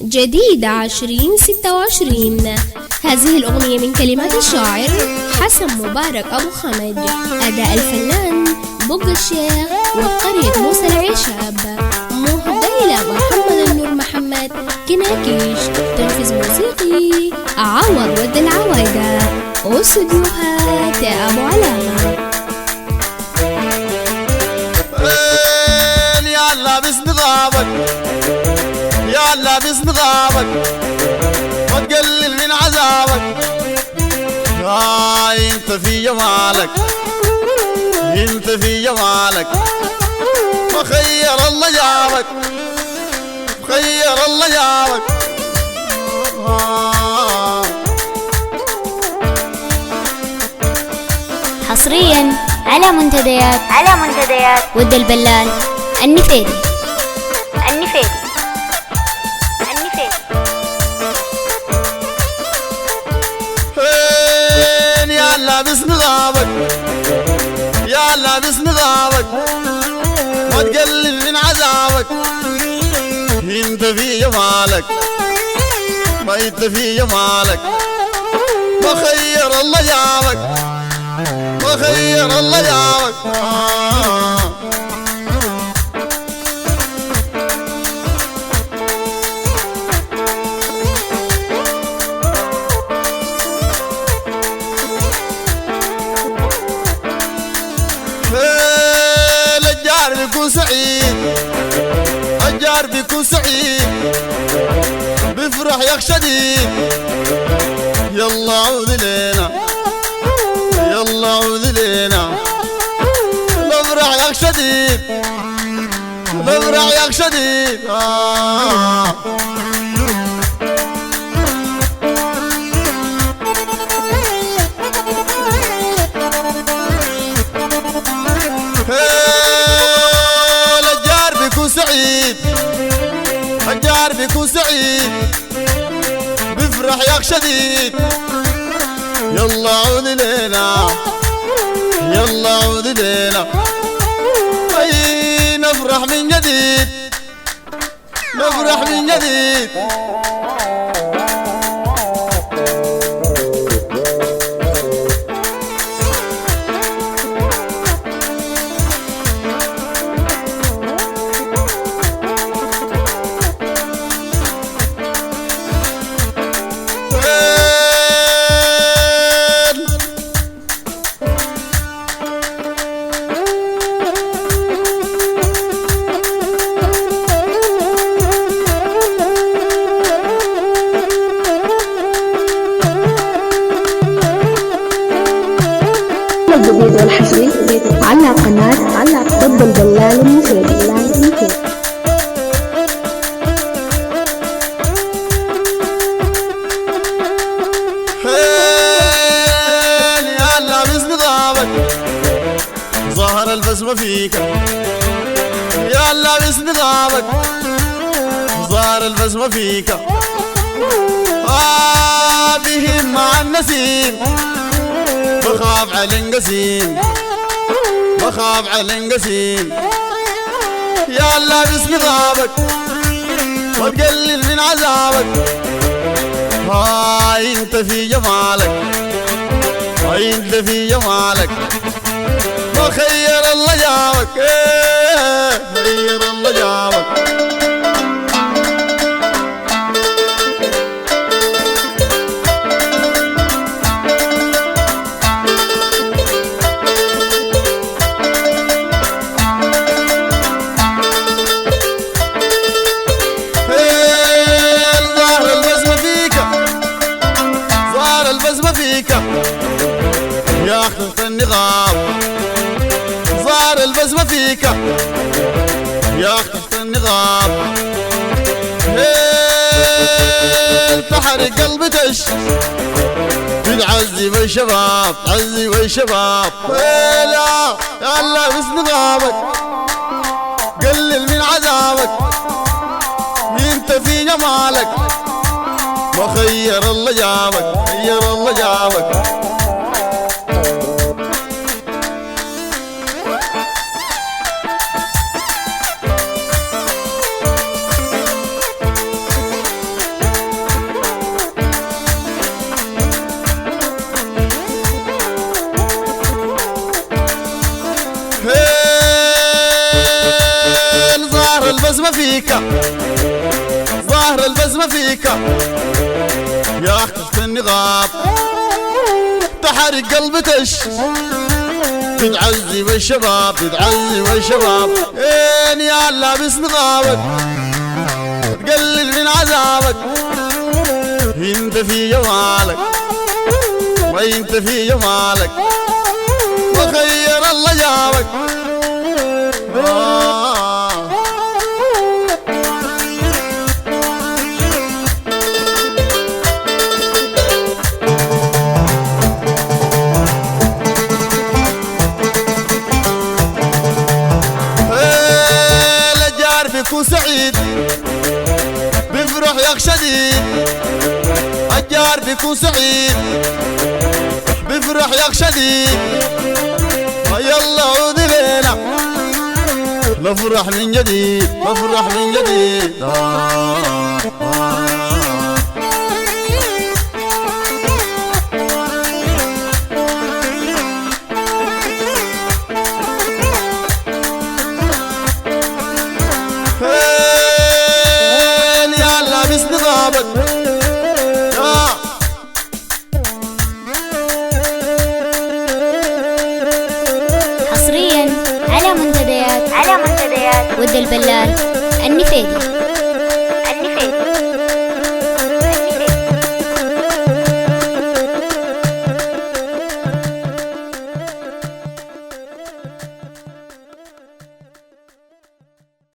جديدة 2026. هذه الأغنية من كلمات الشاعر حسن مبارك أبو خمد، أداء الفنان بوق الشيخ وقرية موسى العشاب، مهدى إلى محمد النور محمد كناكيش، تنفيذ موسيقي عوض ود العوايدة، واستديوهات أبو علامة. يلا باسم غابك، يلا باسم غابك، ما تقلل من عذابك. انت في جمالك، انت في جمالك، مخير الله جابك، مخير الله جابك. حصريا على منتديات ود البلال النفيدي. يلا باسم غابك، يلا باسم غابك، ما تقلل من عذابك. انت في جمالك، ما انت في جمالك، مخير الله جابك، مخير الله جابك. الجار بيكون سعيد، الجار بيكون سعيد، بيفرح ياك شديد. يلا عود لينا، يلا عود لينا، نفرح ياك شديد، نفرح ياك شديد. الجار بيكون سعيد، الجار بيكون سعيد، بيفرح ياك شديد. يلا عود لينا، يلا عود لينا، اي نفرح من جديد، نفرح من جديد. الجديد والحصري على قناة ضد البلال النفيدي. يلا باسم غابك، ظهر البسمة فيك. يلا باسم غابك، ظهر البسمة فيك. بهم مع النسيم، بخاف على الانقسيم، بخاف على الانقسيم. يلا باسم غابك، وتقلل من عذابك. انت في جمالك، انت في جمالك، مخير الله جابك، خير الله جابك. يا اخت النغاب، ظهر البسمة فيك. يا اخت النغاب، تحرق قلبي تش، بتعذب الشباب، تعذب الشباب. يلا يلا باسم غابك، قلل من عذابك. انت في جمالك، وخير الله جابك، خير الله جابك. فيك ظاهر البسمة فيك يا أخت النغاب تحرق قلبي تش تتعذب الشباب تتعذب الشباب إن يا لابس نغابك تقلل من عذابك انت في جمالك وانت في جمالك وخير الله جابك الجار بيكون سعيد بيفرح يا شديد الجار بيكون سعيد بيفرح يا شديد يلا عودي لينا نفرح من جديد نفرح من جديد يا لابس نغابك حصريا على منتديات ود البلال النفيدي.